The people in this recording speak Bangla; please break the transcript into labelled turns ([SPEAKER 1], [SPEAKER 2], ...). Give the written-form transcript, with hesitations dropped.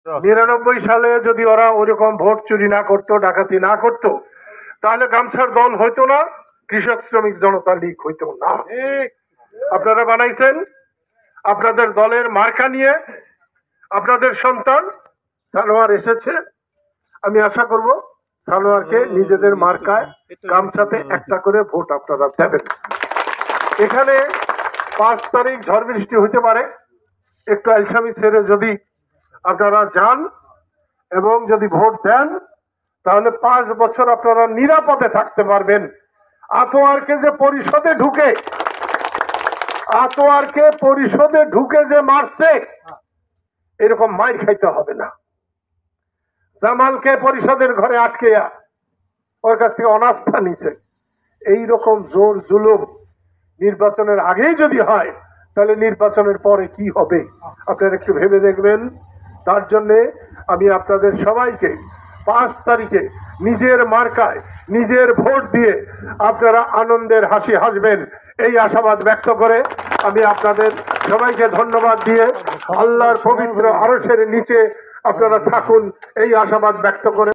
[SPEAKER 1] 99 সালে যদি ওরা ওরকম ভোট চুরি না করতো, ডাকাতি না করতো, তাহলে গামছার দল হইতো না, কৃষক শ্রমিক জনতা লীগ হইতো না। আপনারা বানাইছেন আপনাদের দলের মার্কা নিয়ে, আপনাদের সন্তান সানোয়ার এসেছে। আমি আশা করব সানোয়ারকে নিজেদের মার্কায় গামছাতে একটা করে ভোট আপনারা দেবেন। এখানে 5 তারিখ ঝড় বৃষ্টি হতে পারে, একটু আলসামি ছেড়ে যদি আপনারা যান এবং যদি ভোট দেন, তাহলে 5 বছর আপনারা নিরাপদে থাকতে পারবেন। আতোয়ারকে পরিষদে ঢুকে যে মারছে, এরকম মাইর খাইতে হবে না। জামালকে পরিষদের ঘরে আটকেয়া ওর কাছ থেকে অনাস্থা নিছে, এইরকম জোর জুলুম নির্বাচনের আগেই যদি হয়, তাহলে নির্বাচনের পরে কি হবে আপনারা একটু ভেবে দেখবেন। তার জন্যে আমি আপনাদের সবাইকে 5 তারিখে নিজের মার্কায় নিজের ভোট দিয়ে আপনারা আনন্দের হাসি হাসবেন, এই আশাবাদ ব্যক্ত করে আমি আপনাদের সবাইকে ধন্যবাদ দিয়ে আল্লাহর পবিত্র আরশের নিচে আপনারা থাকুন, এই আশাবাদ ব্যক্ত করে